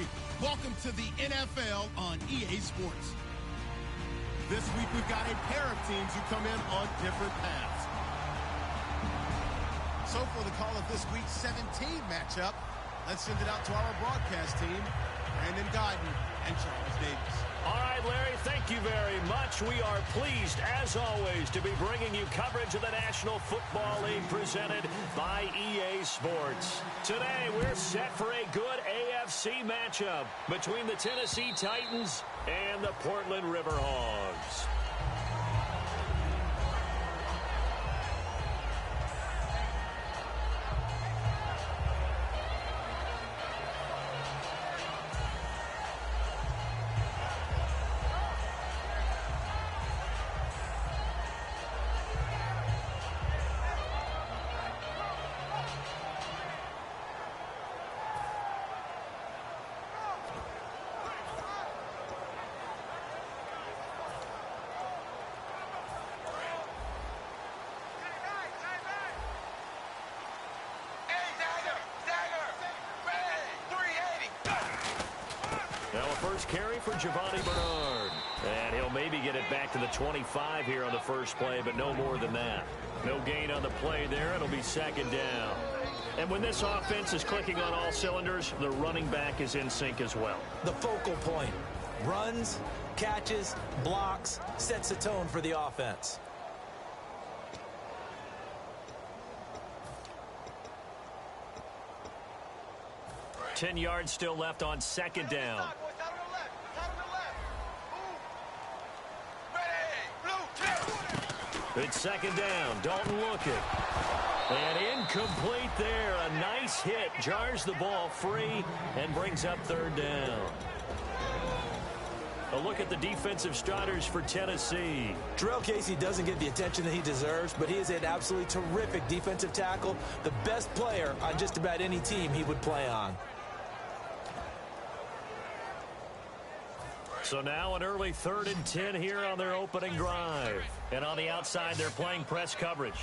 Hey, welcome to the NFL on EA Sports. This week we've got a pair of teams who come in on different paths. So for the call of this week's 17 matchup, let's send it out to our broadcast team, Brandon Guyton and Charles Davis. All right, Larry, thank you very much. We are pleased, as always, to be bringing you coverage of the National Football League presented by EA Sports. Today, we're set for a good AFC matchup between the Tennessee Titans and the Portland Riverhogs. Now a first carry for Giovanni Bernard. And he'll maybe get it back to the 25 here on the first play, but no more than that. No gain on the play there. It'll be second down. And when this offense is clicking on all cylinders, the running back is in sync as well. The focal point. Runs, catches, blocks, sets the tone for the offense. Ten yards still left on second down. It's second down. Dalton looking. And incomplete there. A nice hit. Jars the ball free and brings up third down. A look at the defensive starters for Tennessee. Terrell Casey doesn't get the attention that he deserves, but he is an absolutely terrific defensive tackle. The best player on just about any team he would play on. So now an early 3rd and 10 here on their opening drive. And on the outside, they're playing press coverage.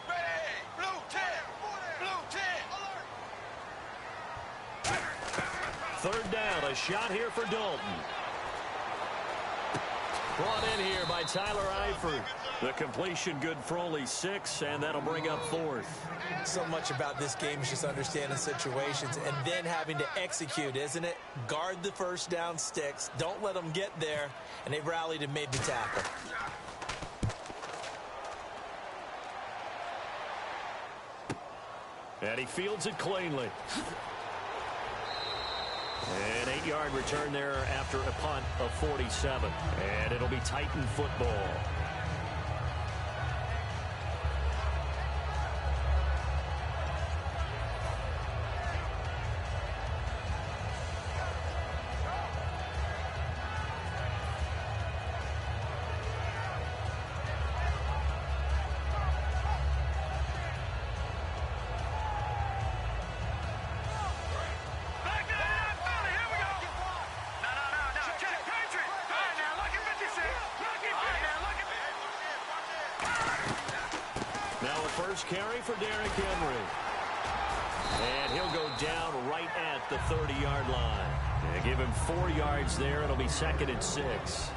Ready, blue 10, blue 10. Third down, a shot here for Dalton. Brought in here by Tyler Eifert. The completion good for only 6, and that'll bring up 4th. So much about this game is just understanding situations and then having to execute, isn't it? Guard the first down sticks. Don't let them get there. And they rallied and made the tackle. And he fields it cleanly. An 8-yard return there after a punt of 47. And it'll be Titan football. First carry for Derrick Henry. And he'll go down right at the 30-yard line. And give him 4 yards there. It'll be 2nd and 6.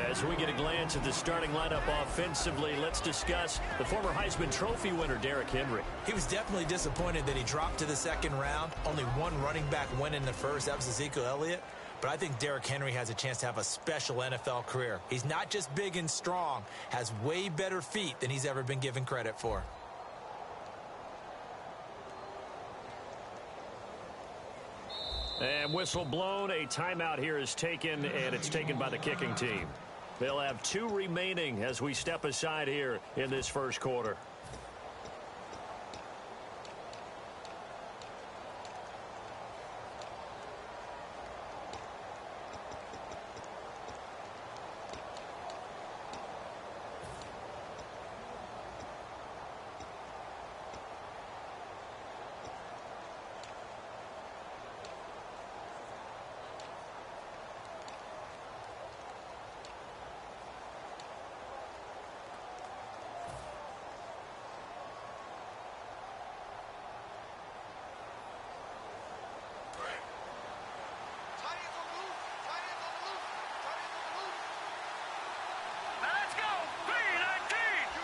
As we get a glance at the starting lineup offensively, let's discuss the former Heisman Trophy winner, Derrick Henry. He was definitely disappointed that he dropped to the second round. Only one running back win in the first. That was Ezekiel Elliott. But I think Derrick Henry has a chance to have a special NFL career. He's not just big and strong, has way better feet than he's ever been given credit for. And whistle blown, a timeout here is taken, and it's taken by the kicking team. They'll have 2 remaining as we step aside here in this first quarter.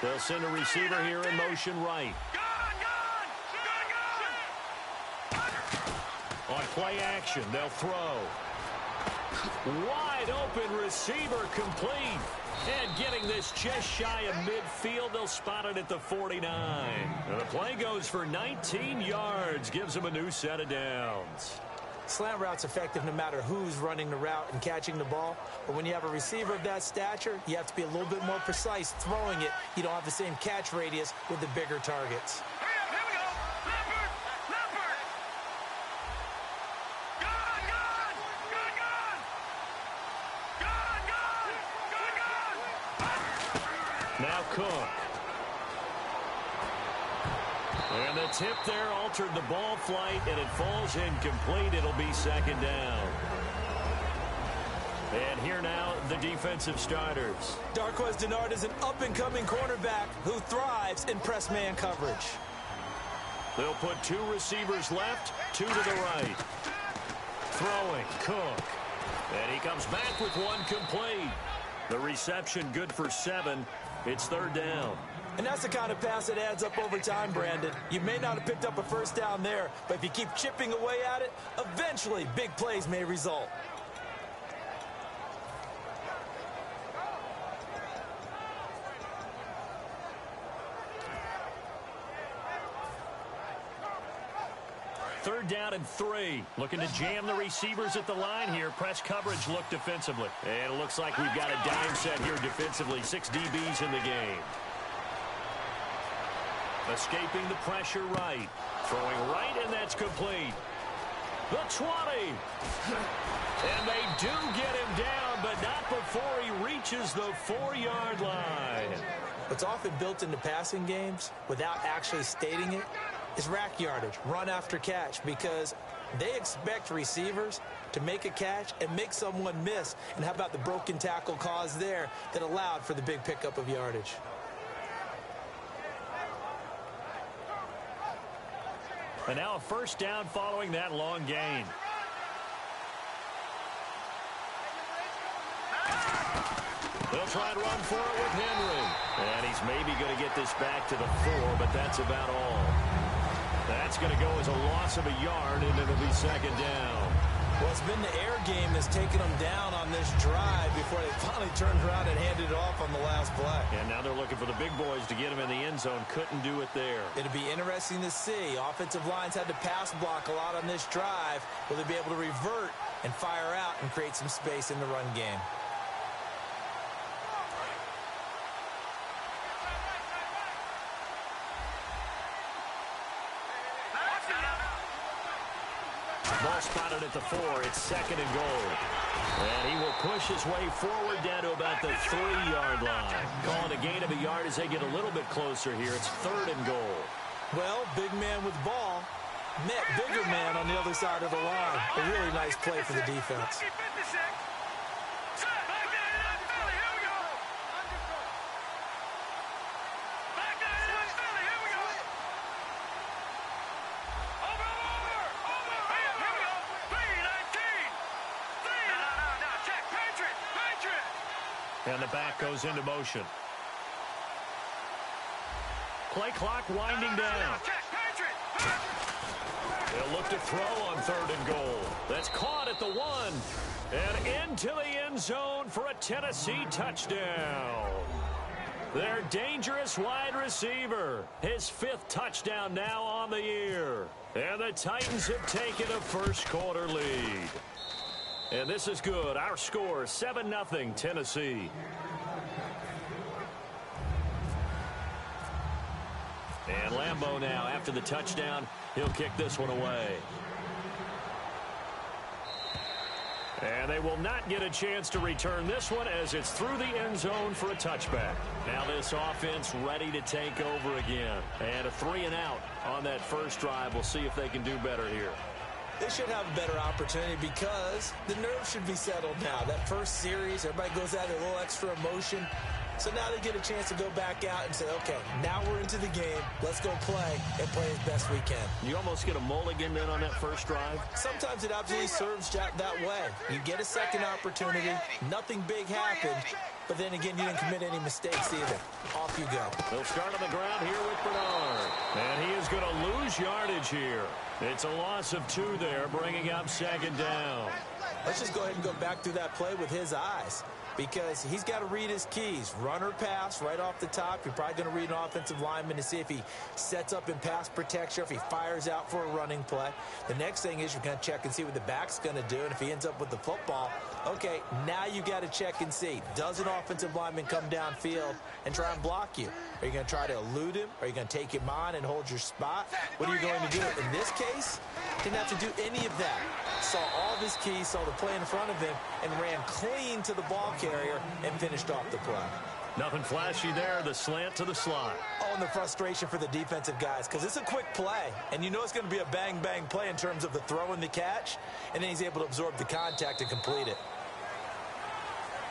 They'll send a receiver here in motion right. On play action, they'll throw. Wide open receiver complete. And getting this just shy of midfield, they'll spot it at the 49. And the play goes for 19 yards, gives them a new set of downs. Slant route's effective no matter who's running the route and catching the ball. But when you have a receiver of that stature, you have to be a little bit more precise throwing it. You don't have the same catch radius with the bigger targets. Now Cook. And the tip there altered the ball flight, and it falls incomplete. It'll be second down. And here now, the defensive starters. Darqueze Dennard is an up-and-coming cornerback who thrives in press man coverage. They'll put two receivers left, two to the right. Throwing, Cook. And he comes back with one complete. The reception good for 7. It's third down. And that's the kind of pass that adds up over time, Brandon. You may not have picked up a first down there, but if you keep chipping away at it, eventually big plays may result. Third down and 3. Looking to jam the receivers at the line here. Press coverage look defensively. And it looks like we've got a dime set here defensively. 6 DBs in the game. Escaping the pressure right. Throwing right, and that's complete. The 20. And they do get him down, but not before he reaches the 4-yard line. What's often built into passing games without actually stating it is rack yardage, run after catch, because they expect receivers to make a catch and make someone miss. And how about the broken tackle cause there that allowed for the big pickup of yardage? And now a first down following that long gain. They'll try and run for it with Henry. And he's maybe going to get this back to the 4, but that's about all. That's going to go as a loss of a yard, and it'll be second down. Well, it's been the air game that's taken them down on this drive before they finally turned around and handed it off on the last play. And now they're looking for the big boys to get him in the end zone. Couldn't do it there. It'll be interesting to see. Offensive lines had to pass block a lot on this drive. Will they be able to revert and fire out and create some space in the run game? Ball spotted at the 4. It's second and goal. And he will push his way forward down to about the 3-yard line. Calling a gain of a yard as they get a little bit closer here. It's third and goal. Well, big man with ball met bigger man on the other side of the line. A really nice play for the defense. And the back goes into motion. Play clock winding down. They'll look to throw on third and goal. That's caught at the 1. And into the end zone for a Tennessee touchdown. Their dangerous wide receiver. His 5th touchdown now on the year. And the Titans have taken a first quarter lead. And this is good. Our score, 7-0 Tennessee. And Lambeau now, after the touchdown, he'll kick this one away. And they will not get a chance to return this one as it's through the end zone for a touchback. Now this offense ready to take over again. And a 3-and-out on that first drive. We'll see if they can do better here. They should have a better opportunity because the nerves should be settled now. That first series, everybody goes out a little extra emotion. So now they get a chance to go back out and say, okay, now we're into the game. Let's go play and play as best we can. You almost get a mulligan then on that first drive? Sometimes it absolutely serves that way. You get a second opportunity. Nothing big happened. But then again, you didn't commit any mistakes either. Off you go. They'll start on the ground here with Bernard. And he is going to lose yardage here. It's a loss of 2 there, bringing up second down. Let's just go ahead and go back through that play with his eyes, because he's got to read his keys. Run or pass right off the top. You're probably going to read an offensive lineman to see if he sets up in pass protection, if he fires out for a running play. The next thing is you're going to check and see what the back's going to do, and if he ends up with the football, okay, now you got to check and see. Does an offensive lineman come downfield and try and block you? Are you going to try to elude him? Are you going to take him on and hold your spot? What are you going to do? In this case, didn't have to do any of that. Saw all of his keys, saw the play in front of him, and ran clean to the ball carrier and finished off the play. Nothing flashy there, the slant to the slot. Oh, and the frustration for the defensive guys, because it's a quick play, and you know it's going to be a bang-bang play in terms of the throw and the catch, and then he's able to absorb the contact and complete it.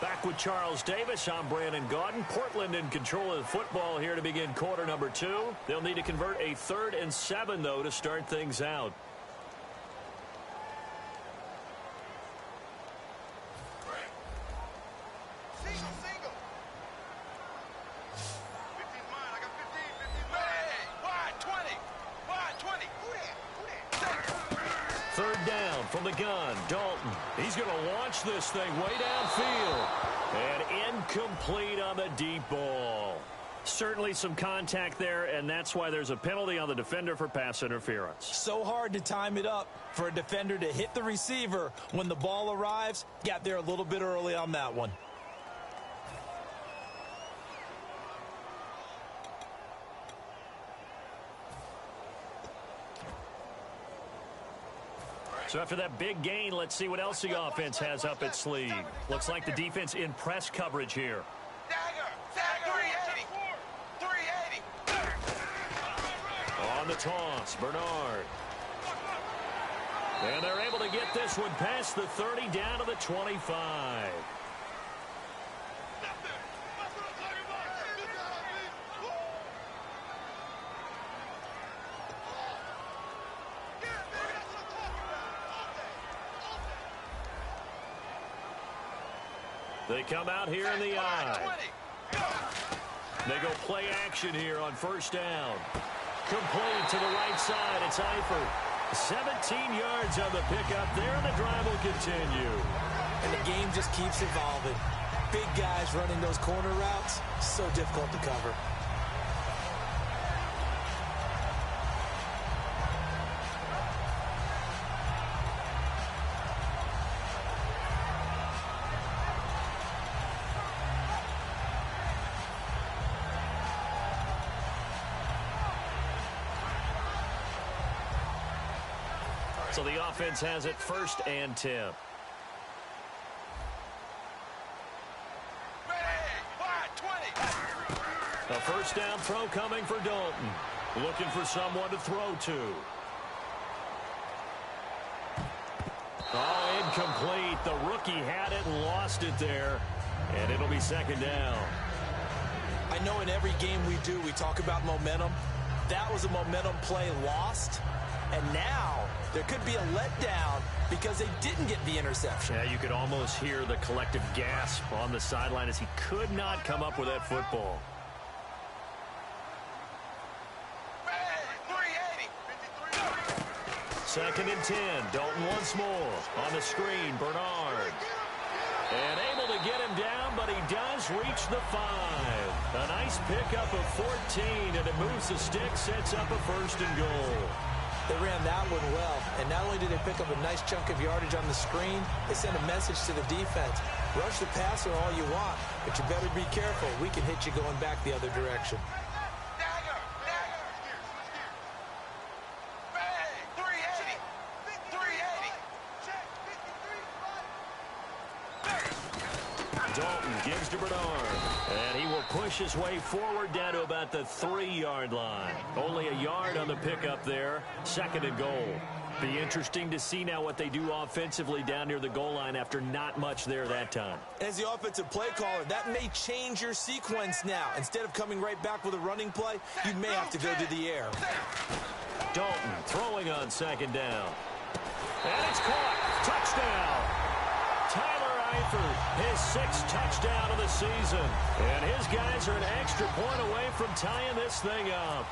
Back with Charles Davis, I'm Brandon Gaudin. Portland in control of the football here to begin quarter number 2. They'll need to convert a 3rd and 7, though, to start things out. From the gun, Dalton. He's going to launch this thing way downfield. And incomplete on the deep ball. Certainly some contact there, and that's why there's a penalty on the defender for pass interference. So hard to time it up for a defender to hit the receiver when the ball arrives. Got there a little bit early on that one. So after that big gain, let's see what else the offense has up its sleeve. Looks like the defense in press coverage here. Dagger, 380. On the toss, Bernard. And they're able to get this one past the 30 down to the 25. They come out here in the eye. They go play action here on first down. Complete to the right side. It's Eifert. 17 yards on the pickup there, and the drive will continue. And the game just keeps evolving. Big guys running those corner routes, so difficult to cover. So the offense has it 1st and 10. A first down throw coming for Dalton. Looking for someone to throw to. Oh, incomplete. The rookie had it and lost it there. And it'll be 2nd down. I know in every game we do, we talk about momentum. That was a momentum play lost. And now there could be a letdown because they didn't get the interception. Yeah, you could almost hear the collective gasp on the sideline as he could not come up with that football. 2nd and 10. Dalton once more. On the screen, Bernard. And able to get him down, but he does reach the 5. A nice pickup of 14, and it moves the stick, sets up a 1st and goal. They ran that one well, and not only did they pick up a nice chunk of yardage on the screen, they sent a message to the defense. Rush the passer all you want, but you better be careful. We can hit you going back the other direction. Dalton gives to Bernard, and he will push his way forward down to about the 3-yard line. Only a yard on the pickup there. 2nd and goal. Be interesting to see now what they do offensively down near the goal line after not much there that time. As the offensive play caller, that may change your sequence now. Instead of coming right back with a running play, you may have to go to the air. Dalton throwing on second down. And it's caught. Touchdown. Tyler Eifert, his 6th touchdown of the season. And his guys are an extra point away from tying this thing up.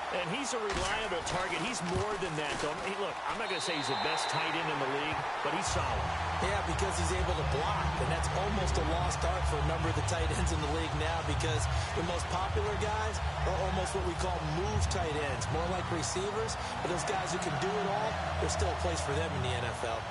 And he's a reliable target. He's more than that, though. Hey, look, I'm not going to say he's the best tight end in the league, but he's solid. Yeah, because he's able to block, and that's almost a lost art for a number of the tight ends in the league now because the most popular guys are almost what we call move tight ends, more like receivers. But those guys who can do it all, there's still a place for them in the NFL.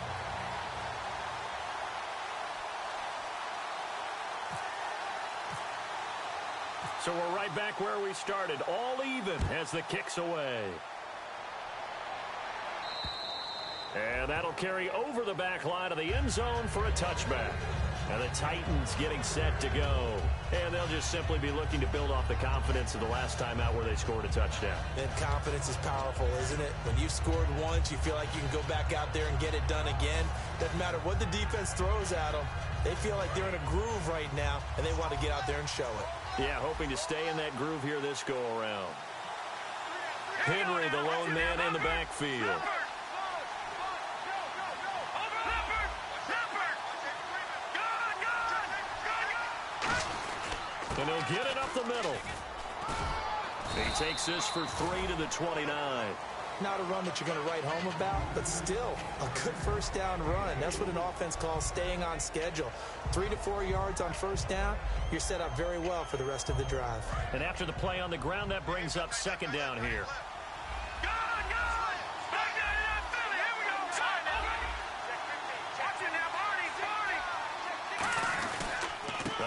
So we're right back where we started, all even as the kick's away. And that'll carry over the back line of the end zone for a touchback. And the Titans getting set to go. And they'll just simply be looking to build off the confidence of the last time out where they scored a touchdown. And confidence is powerful, isn't it? When you've scored once, you feel like you can go back out there and get it done again. Doesn't matter what the defense throws at them. They feel like they're in a groove right now, and they want to get out there and show it. Yeah, hoping to stay in that groove here this go-around. Henry, the lone man in the backfield. And he'll get it up the middle. He takes this for 3 to the 29. Not a run that you're going to write home about, but still a good first down run. That's what an offense calls staying on schedule. 3 to 4 yards on first down, you're set up very well for the rest of the drive. And after the play on the ground, that brings up second down here.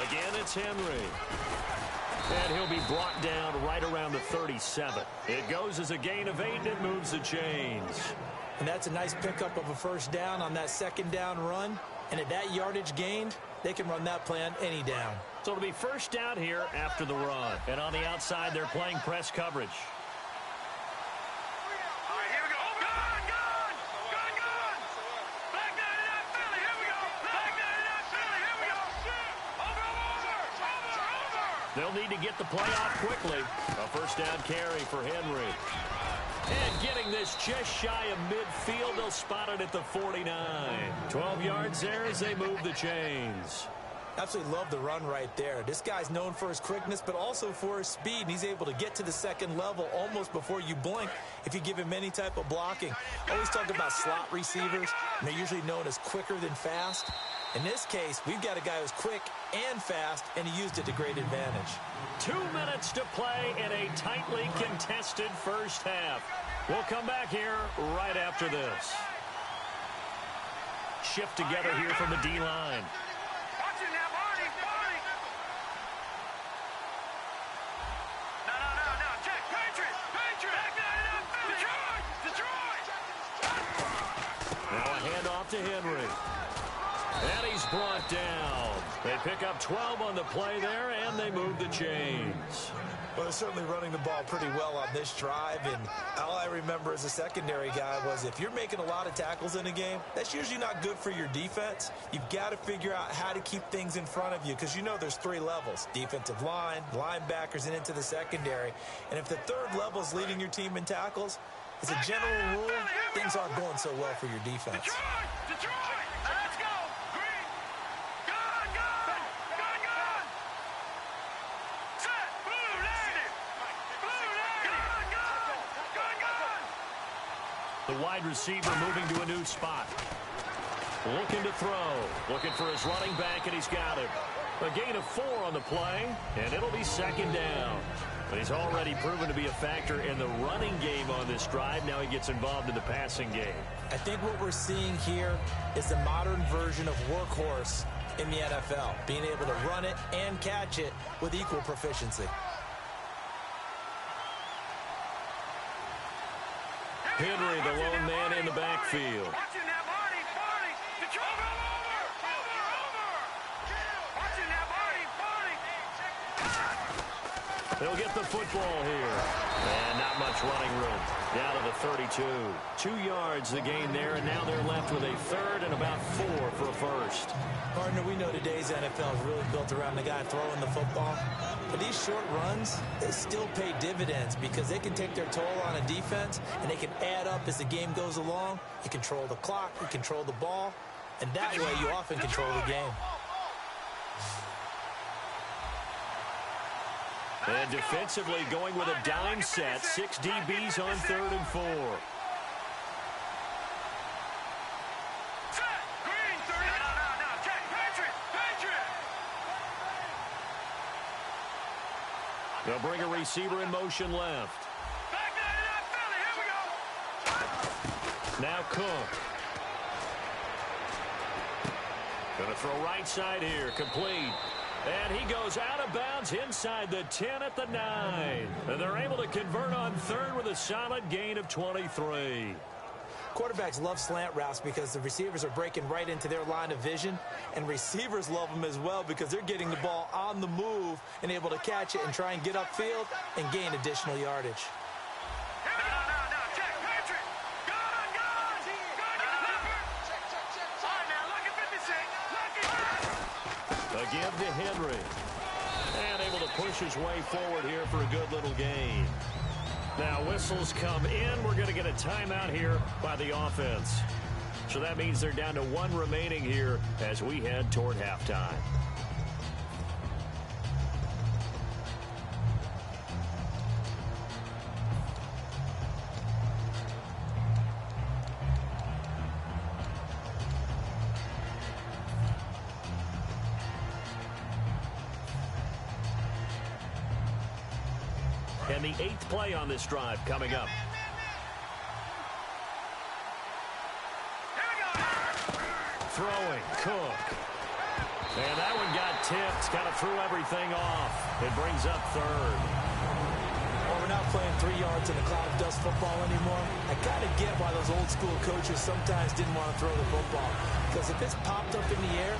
Again, it's Henry. And he'll be brought down right around the 37. It goes as a gain of 8, and it moves the chains. And that's a nice pickup of a first down on that second down run. And at that yardage gained, they can run that play on any down. So it'll be first down here after the run. And on the outside, they're playing press coverage. They'll need to get the play off quickly. A first down carry for Henry. And getting this just shy of midfield, they'll spot it at the 49. 12 yards there as they move the chains. Absolutely love the run right there. This guy's known for his quickness, but also for his speed. And he's able to get to the second level almost before you blink if you give him any type of blocking. Always talk about slot receivers, and they're usually known as quicker than fast. In this case, we've got a guy who's quick and fast, and he used it to great advantage. 2 minutes to play in a tightly contested first half. We'll come back here right after this. Shift together here from the D-line. Now a handoff to Henry. And he's brought down. They pick up 12 on the play there, and they move the chains. Well, they're certainly running the ball pretty well on this drive, and all I remember as a secondary guy was if you're making a lot of tackles in a game, that's usually not good for your defense. You've got to figure out how to keep things in front of you because you know there's 3 levels, defensive line, linebackers, and into the secondary. And if the third level is leading your team in tackles, as a general rule, things aren't going so well for your defense. Detroit! Let's go! Green! Gun! Set! Blue landed! Blue landed! Gun! The wide receiver moving to a new spot. Looking to throw. Looking for his running back, and he's got it. A gain of 4 on the play, and it'll be second down. But he's already proven to be a factor in the running game on this drive. Now he gets involved in the passing game. I think what we're seeing here is the modern version of workhorse in the NFL, being able to run it and catch it with equal proficiency. Henry, the lone man in the backfield. Watching that Barney! Detroit! Over! Watching that Barney! They'll get the football here. And not much running room. Down to the 32. 2 yards the gain there, and now they're left with a third and about 4 for a first. Partner, we know today's NFL is really built around the guy throwing the football. But these short runs, they still pay dividends because they can take their toll on a defense, and they can add up as the game goes along. You control the clock, you control the ball, and that way you often control the game. And defensively going with a dime set. 6 DBs on 3rd and 4. They'll bring a receiver in motion left. Now Cook. Going to throw right side here. Complete. And he goes out of bounds inside the 10 at the 9. And they're able to convert on 3rd with a solid gain of 23. Quarterbacks love slant routes because the receivers are breaking right into their line of vision. And receivers love them as well because they're getting the ball on the move and able to catch it and try and get upfield and gain additional yardage. A give to Henry. And able to push his way forward here for a good little gain. Now whistles come in. We're going to get a timeout here by the offense. So that means they're down to 1 remaining here as we head toward halftime. And the 8th play on this drive coming up. Throwing, Cook. And that one got tipped. Kind of threw everything off. It brings up 3rd. Well, we're not playing 3 yards in a cloud of dust football anymore. I kind of get why those old school coaches sometimes didn't want to throw the football. Because if it's popped up in the air,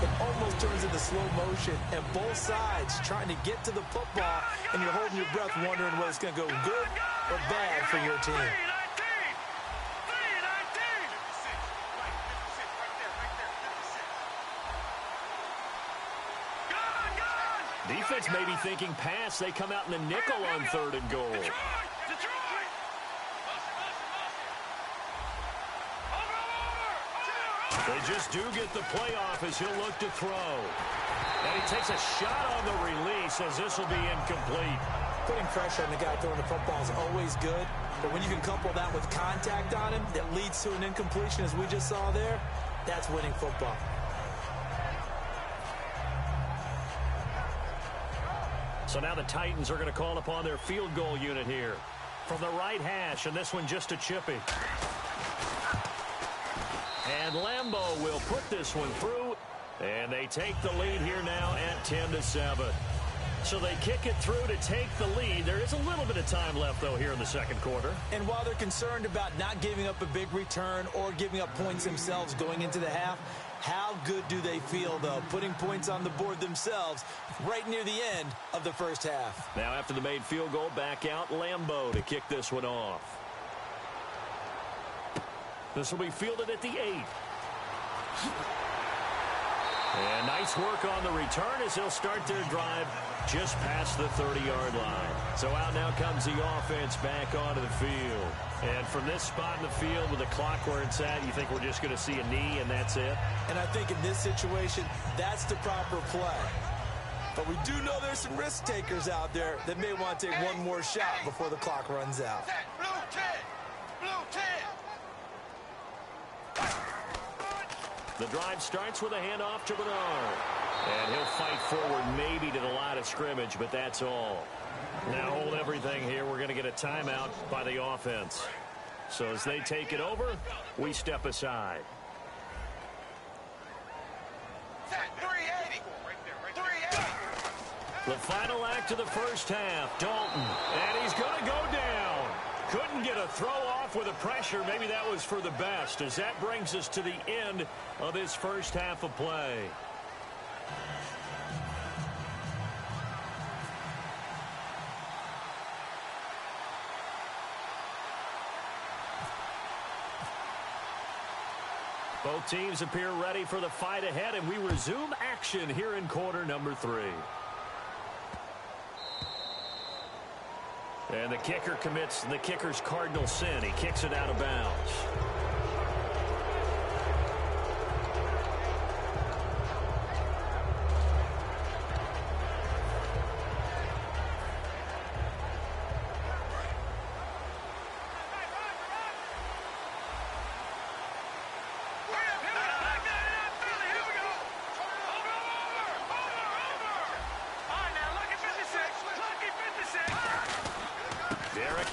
it almost turns into slow motion, and both sides trying to get to the football, and you're holding your breath wondering whether it's going to go good or bad for your team. Defense may be thinking pass. They come out in the nickel on 3rd and goal. They just do get the playoff as he'll look to throw. And he takes a shot on the release as this will be incomplete. Putting pressure on the guy throwing the football is always good, but when you can couple that with contact on him that leads to an incompletion as we just saw there, that's winning football. So now the Titans are going to call upon their field goal unit here. From the right hash, and this one just a chippy. And Lambeau will put this one through, and they take the lead here now at 10-7. So they kick it through to take the lead. There is a little bit of time left, though, here in the second quarter. And while they're concerned about not giving up a big return or giving up points themselves going into the half, how good do they feel, though, putting points on the board themselves right near the end of the first half? Now, after the made field goal, back out Lambeau to kick this one off. This will be fielded at the 8. And nice work on the return as they'll start their drive just past the 30-yard line. So out now comes the offense back onto the field. And from this spot in the field with the clock where it's at, you think we're just going to see a knee and that's it? And I think in this situation, that's the proper play. But we do know there's some risk takers out there that may want to take one more shot before the clock runs out. Blue 10! Blue 10! The drive starts with a handoff to Bernard. And he'll fight forward maybe to the line of scrimmage, but that's all. Now hold everything here. We're going to get a timeout by the offense. So as they take it over, we step aside. 380! 380! The final act of the first half, Dalton. And he's going to go down. Couldn't get a throw off with the pressure. Maybe that was for the best, as that brings us to the end of this first half of play. Both teams appear ready for the fight ahead, and we resume action here in quarter number 3. And the kicker commits the kicker's cardinal sin. He kicks it out of bounds.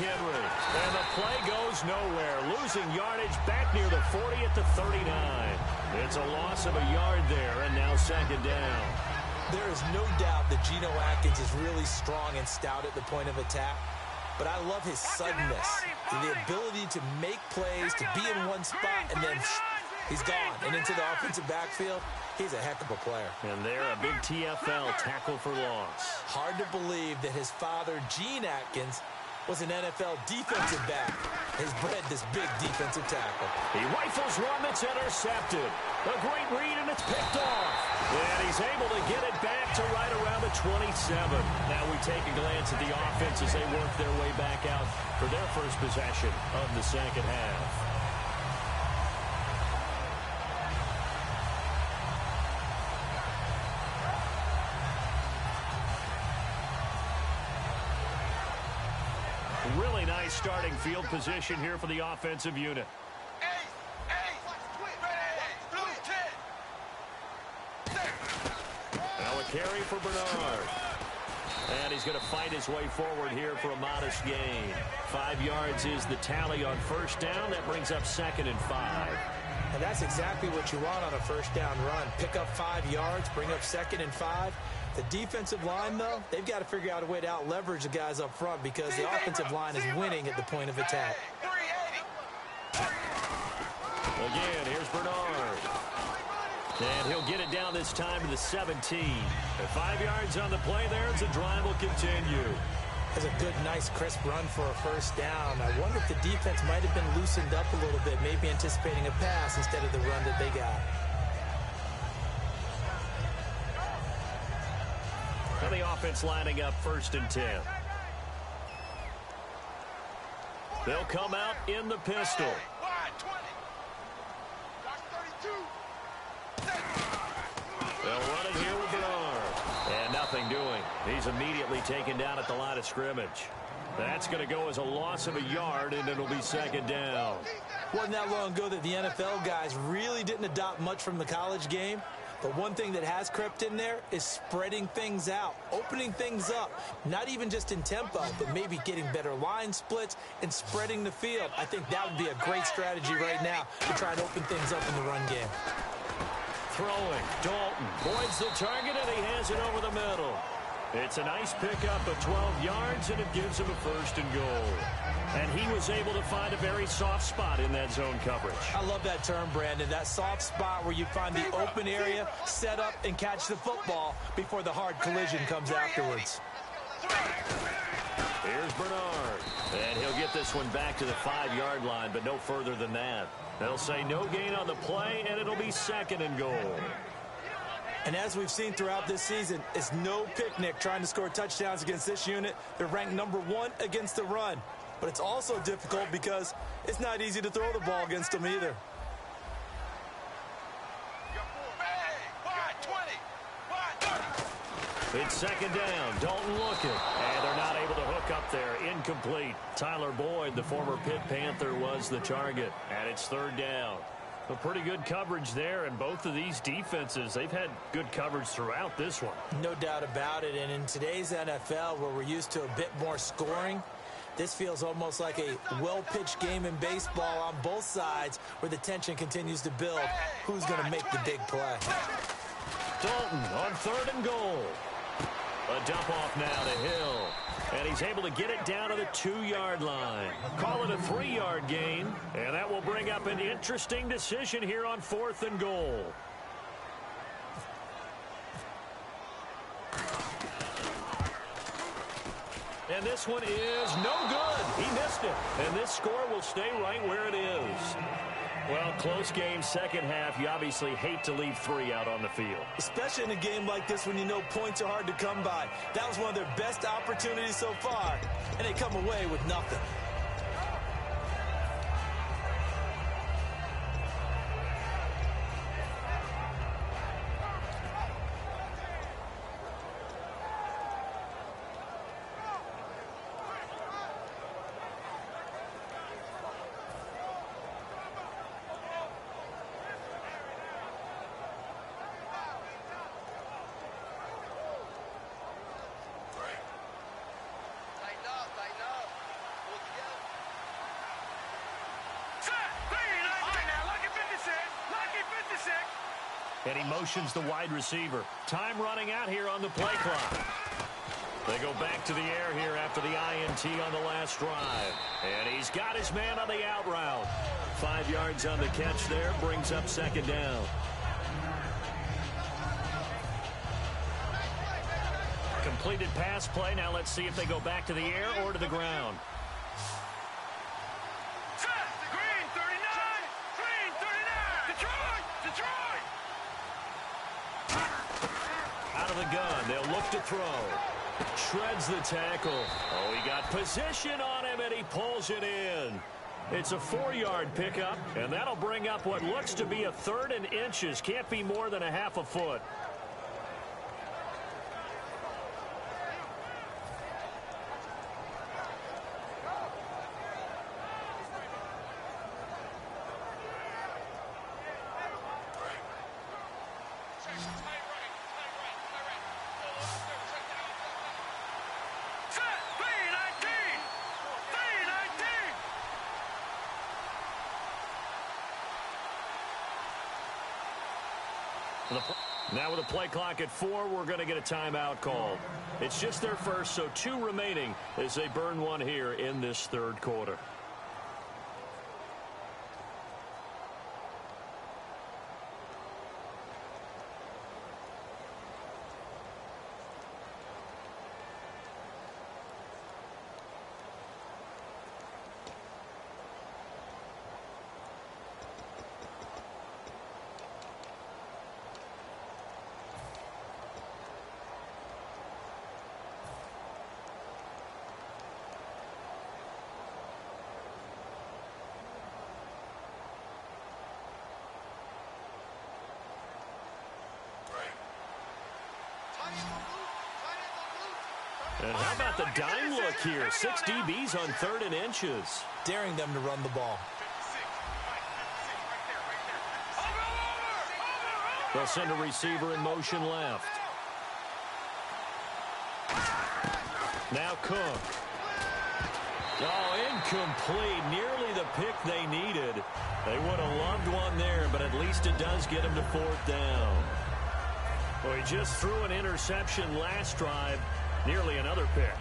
Henry. And the play goes nowhere. Losing yardage back near the 40 at the 39. It's a loss of a yard there, and now second down. There is no doubt that Geno Atkins is really strong and stout at the point of attack. But I love his suddenness, the ability to make plays, to be in one spot, and then he's gone. And into the offensive backfield, he's a heck of a player. And there, a big TFL tackle for loss. Hard to believe that his father, Gene Atkins, was an NFL defensive back. Has bred this big defensive tackle. He rifles one that's intercepted. A great read, and it's picked off. And he's able to get it back to right around the 27. Now we take a glance at the offense as they work their way back out for their first possession of the second half. Really nice starting field position here for the offensive unit. Now a carry for Bernard. And he's going to fight his way forward here for a modest gain. 5 yards is the tally on first down. That brings up 2nd and 5. And that's exactly what you want on a first down run. Pick up 5 yards, bring up 2nd and 5. The defensive line, though, they've got to figure out a way to out-leverage the guys up front because the offensive line is winning at the point of attack. Again, here's Bernard. And he'll get it down this time to the 17. At 5 yards on the play there, as the drive will continue. That's a good, nice, crisp run for a first down. I wonder if the defense might have been loosened up a little bit, maybe anticipating a pass instead of the run that they got. Now the offense lining up 1st and 10. They'll come out in the pistol. They'll run it here with Bernard. And nothing doing. He's immediately taken down at the line of scrimmage. That's going to go as a loss of a yard, and it'll be 2nd down. Wasn't that long ago that the NFL guys really didn't adopt much from the college game. But one thing that has crept in there is spreading things out, opening things up, not even just in tempo, but maybe getting better line splits and spreading the field. I think that would be a great strategy right now to try and open things up in the run game. Throwing, Dalton points the target, and he has it over the middle. It's a nice pickup of 12 yards, and it gives him a 1st and goal. And he was able to find a very soft spot in that zone coverage. I love that term, Brandon. That soft spot where you find the open area, set up, and catch the football before the hard collision comes afterwards. Here's Bernard. And he'll get this one back to the 5-yard line, but no further than that. They'll say no gain on the play, and it'll be 2nd and goal. And as we've seen throughout this season, it's no picnic trying to score touchdowns against this unit. They're ranked number 1 against the run. But it's also difficult because it's not easy to throw the ball against them either. It's 2nd down. Dalton looking. And they're not able to hook up there. Incomplete. Tyler Boyd, the former Pitt Panther, was the target. And it's 3rd down. A pretty good coverage there, and both of these defenses, they've had good coverage throughout this one. No doubt about it. And in today's NFL, where we're used to a bit more scoring, this feels almost like a well-pitched game in baseball on both sides where the tension continues to build. Who's going to make the big play? Dalton on 3rd and goal. A dump off now to Hill. And he's able to get it down to the 2-yard line. Call it a 3-yard gain. And that will bring up an interesting decision here on 4th and goal. And this one is no good. He missed it. And this score will stay right where it is. Well, close game, second half. You obviously hate to leave 3 out on the field. Especially in a game like this when you know points are hard to come by. That was one of their best opportunities so far, and they come away with nothing. And he motions the wide receiver. Time running out here on the play clock. They go back to the air here after the INT on the last drive. And he's got his man on the out route. 5 yards on the catch there, brings up second down. Completed pass play. Now let's see if they go back to the air or to the ground. Green 39! Green 39! Detroit! Detroit! Out of the gun, they'll look to throw. Shreds the tackle. Oh, he got position on him, and he pulls it in. It's a 4-yard pickup, and that'll bring up what looks to be a 3rd and inches. Can't be more than a half a foot. Now with a play clock at 4, we're going to get a timeout called. It's just their first, so 2 remaining as they burn one here in this 3rd quarter. And how about the dime look here? 6 DBs on 3rd and inches. Daring them to run the ball. They'll send a receiver in motion left. Now Cook. Oh, incomplete. Nearly the pick they needed. They would have loved one there, but at least it does get them to 4th down. Well, he just threw an interception last drive. Nearly another pick.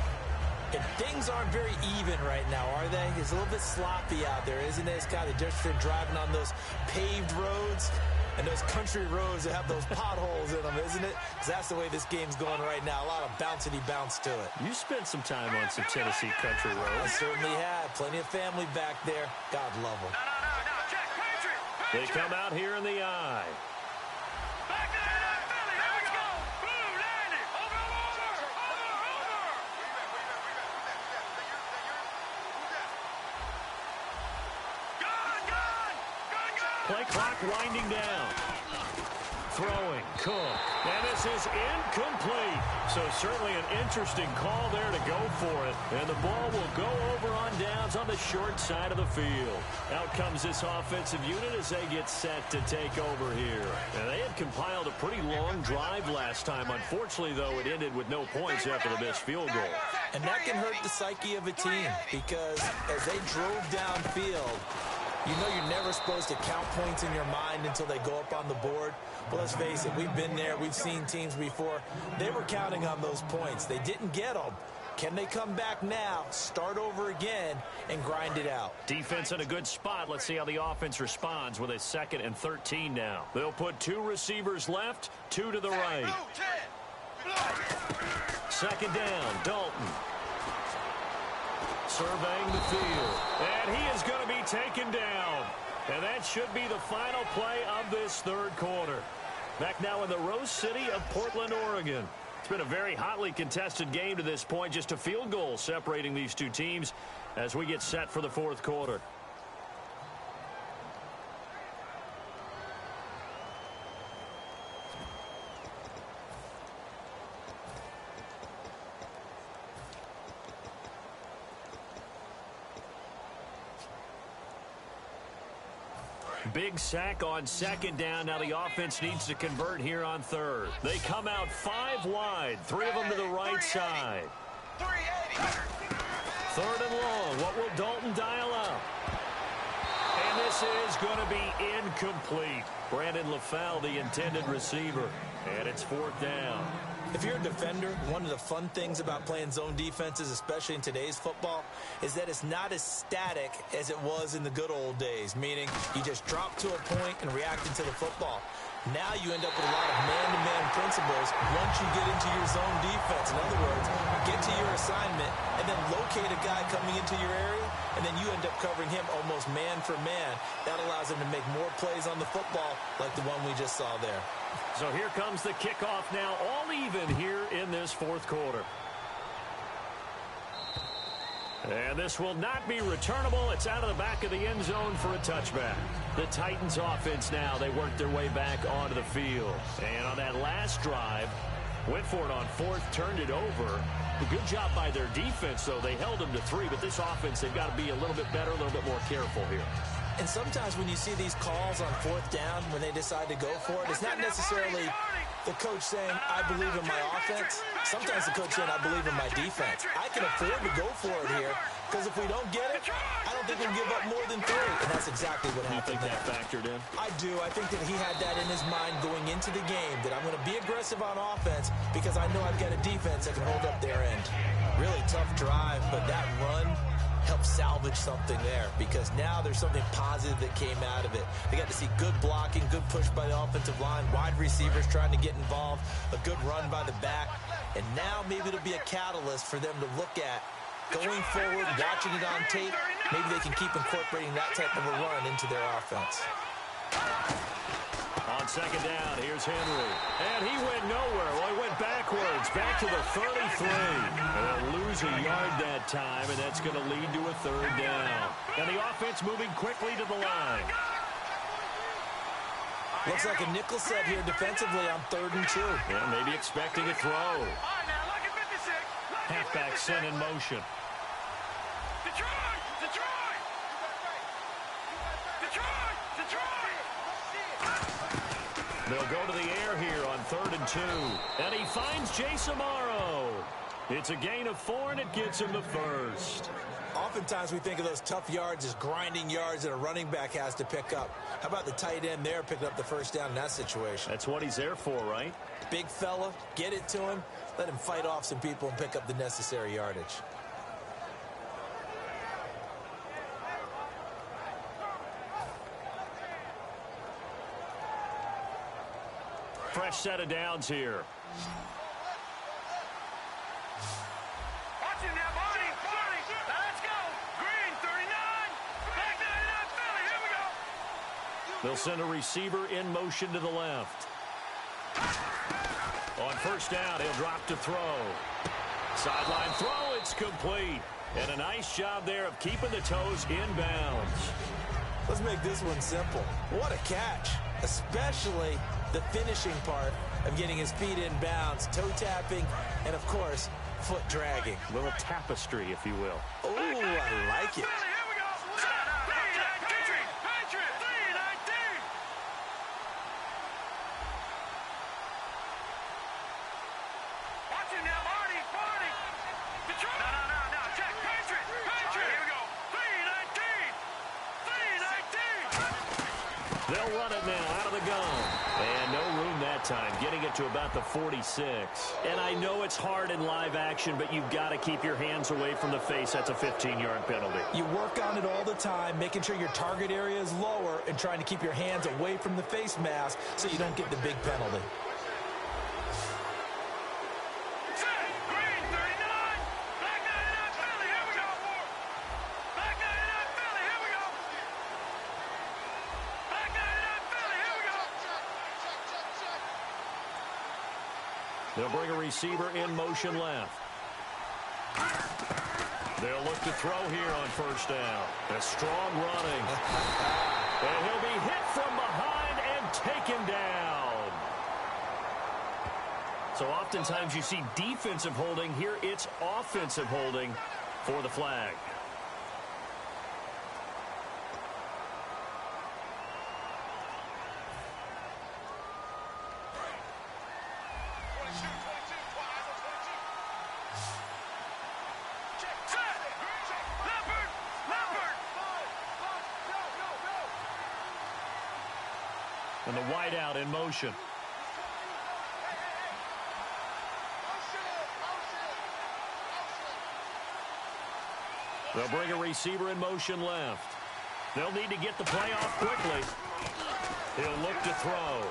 And things aren't very even right now, are they? It's a little bit sloppy out there, isn't it? It's kind of different from driving on those paved roads and those country roads that have those potholes in them, isn't it? Because that's the way this game's going right now. A lot of bouncy bounce to it. You spent some time on some Tennessee country roads. I certainly have. Plenty of family back there. God love them. No, Jack, Patriot! They come out here in the eye. Back to that Philly! Here we go! Blue, landed! Over! Play clock winding down. Throwing, Cook. And this is incomplete. So certainly an interesting call there to go for it. And the ball will go over on downs on the short side of the field. Out comes this offensive unit as they get set to take over here. And they had compiled a pretty long drive last time. Unfortunately, though, it ended with no points after the missed field goal. And that can hurt the psyche of a team because as they drove downfield, you know you're never supposed to count points in your mind until they go up on the board. But let's face it, we've been there. We've seen teams before. They were counting on those points. They didn't get them. Can they come back now, start over again, and grind it out? Defense in a good spot. Let's see how the offense responds with a 2nd and 13 now. They'll put 2 receivers left, 2 to the right. 2nd down, Dalton. Surveying the field. And he is going to be taken down. And that should be the final play of this third quarter. Back now in the Rose City of Portland, Oregon. It's been a very hotly contested game to this point. Just a field goal separating these two teams as we get set for the fourth quarter. Big sack on second down. Now the offense needs to convert here on third. They come out 5 wide. 3 of them to the right side. 3rd and long. What will Dalton dial up? And this is going to be incomplete. Brandon LaFell, the intended receiver. And it's 4th down. If you're a defender, one of the fun things about playing zone defenses, especially in today's football, is that it's not as static as it was in the good old days, meaning you just drop to a point and react into the football. Now you end up with a lot of man-to-man principles once you get into your zone defense. In other words, get to your assignment and then locate a guy coming into your area, and then you end up covering him almost man for man. That allows him to make more plays on the football like the one we just saw there. So here comes the kickoff now, all even here in this fourth quarter. And this will not be returnable. It's out of the back of the end zone for a touchback. The Titans offense now, they work their way back onto the field. And on that last drive, went for it on 4th, turned it over. A good job by their defense, though. They held them to 3, but this offense, they've got to be a little bit better, a little bit more careful here. And sometimes when you see these calls on 4th down, when they decide to go for it, it's not necessarily the coach saying, I believe in my offense. Sometimes the coach saying, I believe in my defense. I can afford to go for it here because if we don't get it, I don't think we'll give up more than 3. And that's exactly what happened. You think that factored in? I do. I think that he had that in his mind going into the game, that I'm going to be aggressive on offense because I know I've got a defense that can hold up their end. Really tough drive, but that run help salvage something there because now there's something positive that came out of it. They got to see good blocking, good push by the offensive line, wide receivers trying to get involved, a good run by the back, and now maybe it'll be a catalyst for them to look at going forward, watching it on tape. Maybe they can keep incorporating that type of a run into their offense. On second down, here's Henry. And he went nowhere. Well, he went backwards, back to the 33. And they'll lose a yard that time, and that's going to lead to a 3rd down. And the offense moving quickly to the line. Looks like a nickel set here defensively on 3rd and 2. Yeah, maybe expecting a throw. Halfback sent in motion. They'll go to the air here on 3rd and 2. And he finds Jace Amaro. It's a gain of 4, and it gets him the 1st. Oftentimes we think of those tough yards as grinding yards that a running back has to pick up. How about the tight end there picking up the 1st down in that situation? That's what he's there for, right? Big fella, get it to him, let him fight off some people and pick up the necessary yardage. Fresh set of downs here. Watching now, Barney. Let's go. Green, 39. Back 99, Philly. Here we go. They'll send a receiver in motion to the left. On 1st down, he'll drop to throw. Sideline throw, it's complete. And a nice job there of keeping the toes in bounds. Let's make this one simple. What a catch, especially the finishing part of getting his feet in bounds, toe tapping, and of course, foot dragging. A little tapestry, if you will. Oh, I like it. They'll run it now out of the gun. And no room that time, getting it to about the 46. And I know it's hard in live action, but you've got to keep your hands away from the face. That's a 15-yard penalty. You work on it all the time, making sure your target area is lower and trying to keep your hands away from the face mask so you don't get the big penalty. They'll bring a receiver in motion left. They'll look to throw here on first down. A strong running. And he'll be hit from behind and taken down. So oftentimes you see defensive holding. Here it's offensive holding for the flag. And the wideout in motion. They'll bring a receiver in motion left. They'll need to get the play off quickly. He'll look to throw.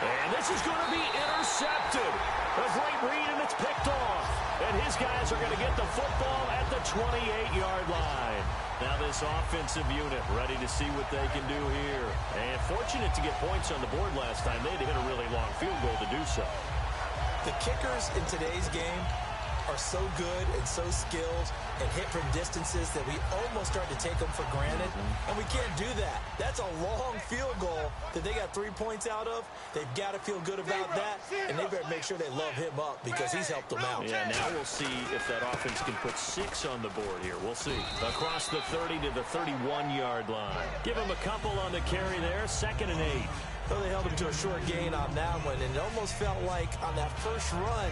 And this is going to be intercepted. A great read, and it's picked off. And his guys are going to get the football at the 28-yard line. Now this offensive unit ready to see what they can do here. And fortunate to get points on the board last time. They had to hit a really long field goal to do so. The kickers in today's game are so good and so skilled and hit from distances that we almost start to take them for granted. And we can't do that. That's a long field goal that they got 3 points out of. They've got to feel good about that, and they better make sure they love him up because he's helped them out. Yeah, now we'll see if that offense can put 6 on the board here. We'll see. Across the 30 to the 31-yard line. Give him a couple on the carry there. 2nd and 8. Well, they held him to a short gain on that one, and it almost felt like on that first run,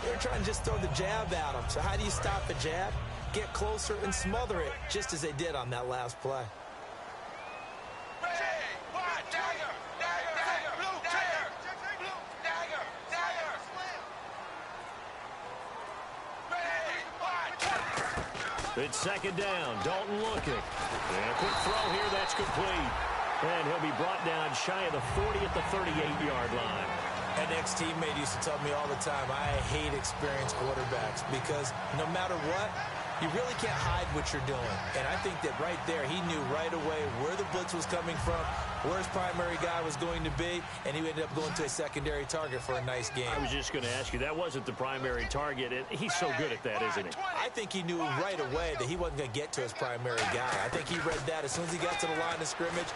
they were trying to just throw the jab at him. So how do you stop the jab? Get closer and smother it, just as they did on that last play. It's 2nd down. Dalton looking. And a quick throw here. That's complete. And he'll be brought down shy of the 40 at the 38-yard line. An ex-teammate used to tell me all the time, I hate experienced quarterbacks because no matter what, you really can't hide what you're doing. And I think that right there, he knew right away where the blitz was coming from, where his primary guy was going to be, and he ended up going to a secondary target for a nice game. I was just going to ask you, that wasn't the primary target, and he's so good at that, isn't he? I think he knew right away that he wasn't going to get to his primary guy. I think he read that as soon as he got to the line of scrimmage,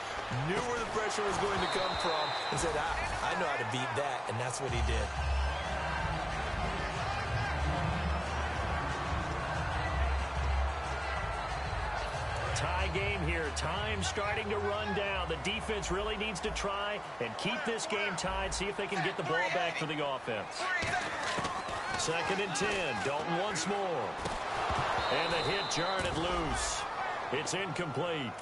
knew where the pressure was going to come from, and said, I know how to beat that, and that's what he did. Tie game here. Time starting to run down. The defense really needs to try and keep this game tied, see if they can get the ball back for the offense. 2nd and 10. Dalton once more. And the hit jarred it loose. It's incomplete.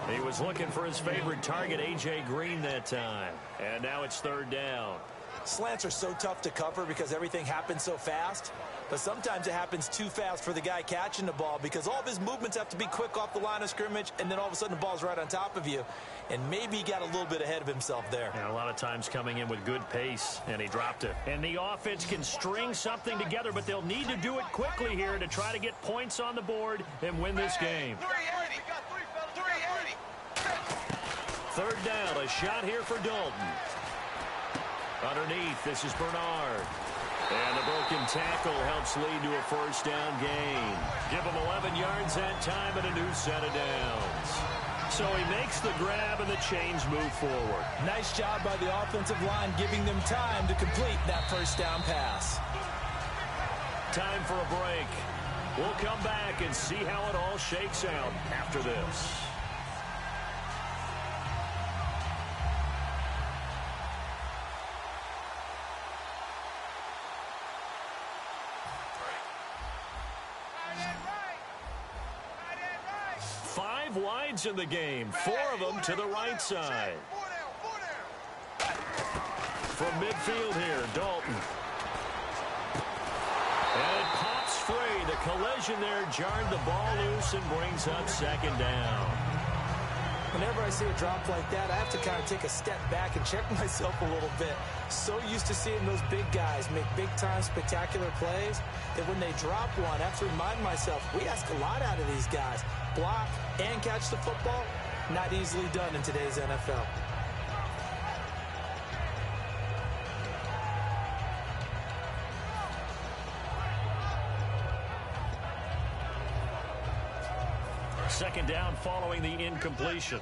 He was looking for his favorite target, A.J. Green, that time. And now it's 3rd down. Slants are so tough to cover because everything happens so fast. But sometimes it happens too fast for the guy catching the ball because all of his movements have to be quick off the line of scrimmage, and then all of a sudden the ball's right on top of you. And maybe he got a little bit ahead of himself there. And a lot of times coming in with good pace, and he dropped it. And the offense can string something together, but they'll need to do it quickly here to try to get points on the board and win this game. 3rd down, a shot here for Dalton. Underneath, this is Bernard. And the broken tackle helps lead to a 1st down gain. Give him 11 yards that time and a new set of downs. So he makes the grab and the chains move forward. Nice job by the offensive line giving them time to complete that 1st down pass. Time for a break. We'll come back and see how it all shakes out after this. Wides in the game, 4 of them to the right side. From midfield here, Dalton. And it pops free. The collision there jarred the ball loose and brings up 2nd down. Whenever I see a drop like that, I have to kind of take a step back and check myself a little bit. So used to seeing those big guys make big-time spectacular plays that when they drop one, I have to remind myself, we ask a lot out of these guys. Block and catch the football, not easily done in today's NFL. Second down following the incompletion.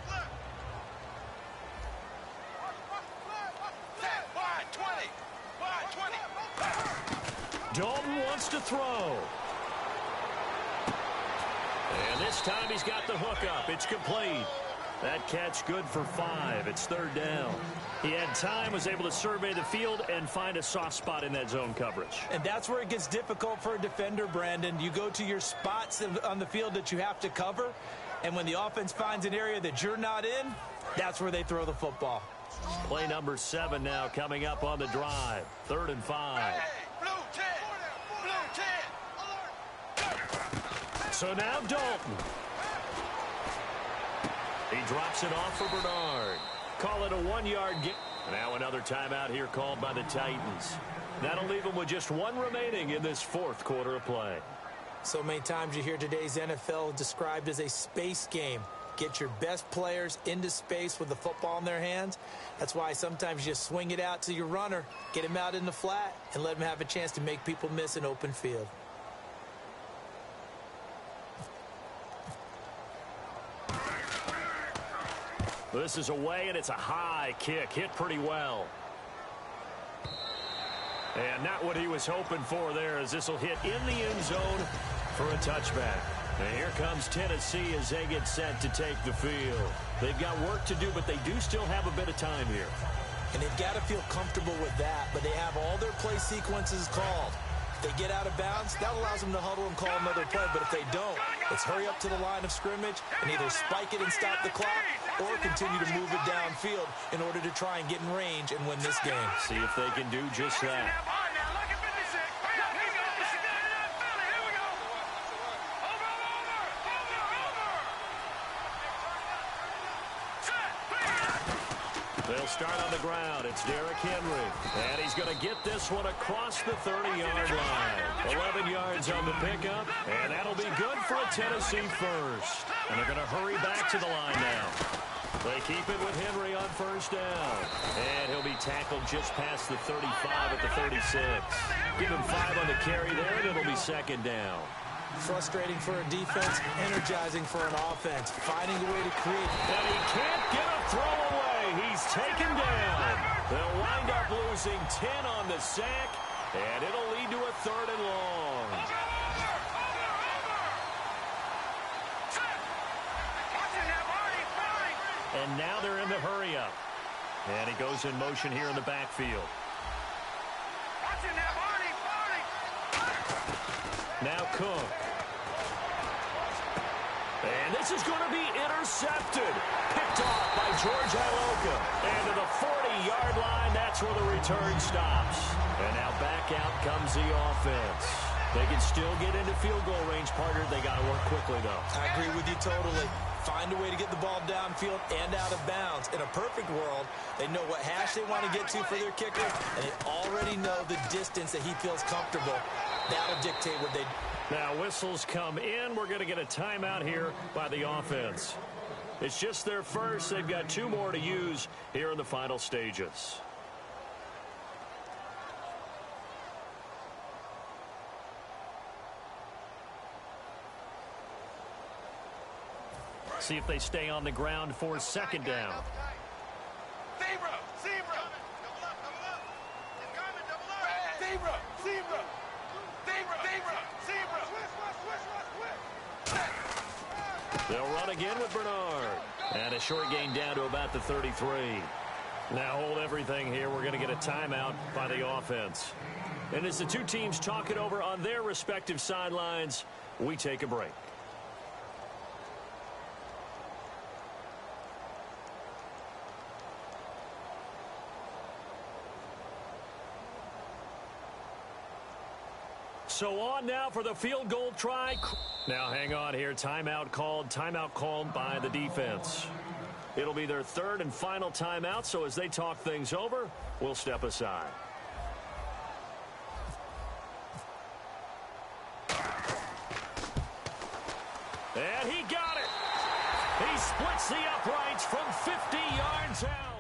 Dalton wants to throw. And this time he's got the hook up. It's complete. That catch good for 5. It's third down. He had time, was able to survey the field and find a soft spot in that zone coverage. And that's where it gets difficult for a defender, Brandon. You go to your spots on the field that you have to cover, and when the offense finds an area that you're not in, that's where they throw the football. Play number 7 now coming up on the drive. 3rd and 5. So now Dalton. He drops it off for Bernard. Call it a 1-yard gain. Now another timeout here called by the Titans. That'll leave them with just 1 remaining in this 4th quarter of play. So many times you hear today's NFL described as a space game. Get your best players into space with the football in their hands. That's why sometimes you just swing it out to your runner, get him out in the flat, and let him have a chance to make people miss an open field. This is away, and it's a high kick. Hit pretty well. And not what he was hoping for there, as this will hit in the end zone for a touchback. And here comes Tennessee as they get set to take the field. They've got work to do, but they do still have a bit of time here. And they've got to feel comfortable with that, but they have all their play sequences called. If they get out of bounds, that allows them to huddle and call another play. But if they don't, it's hurry up to the line of scrimmage and either spike it and stop the clock or continue to move it downfield in order to try and get in range and win this game. See if they can do just that. They'll start on the ground. It's Derrick Henry. And he's going to get this one across the 30-yard line. 11 yards on the pickup. And that'll be good for a Tennessee first. And they're going to hurry back to the line now. They keep it with Henry on first down. And he'll be tackled just past the 35 at the 36. Give him 5 on the carry there, and it'll be second down. Frustrating for a defense, energizing for an offense. Finding a way to create. And he can't get a throw away. He's taken down. They'll wind up losing 10 on the sack, and it'll lead to a 3rd and long. And now they're in the hurry-up. And he goes in motion here in the backfield. Now Cook. And this is going to be intercepted. Picked off by George Iloka. And to the 40-yard line, that's where the return stops. And now back out comes the offense. They can still get into field goal range, partner. They got to work quickly, though. I agree with you totally. Find a way to get the ball downfield and out of bounds. In a perfect world, they know what hash they want to get to for their kicker, and they already know the distance that he feels comfortable. That'll dictate what they do. Now whistles come in. We're going to get a timeout here by the offense. It's just their first. They've got 2 more to use here in the final stages. See if they stay on the ground for second down. They'll run again with Bernard. And a short gain down to about the 33. Now hold everything here. We're going to get a timeout by the offense. And as the 2 teams talk it over on their respective sidelines, we take a break. So on now for the field goal try. Now hang on here. Timeout called by the defense. It'll be their 3rd and final timeout, so as they talk things over, we'll step aside. And he got it. He splits the uprights from 50 yards out.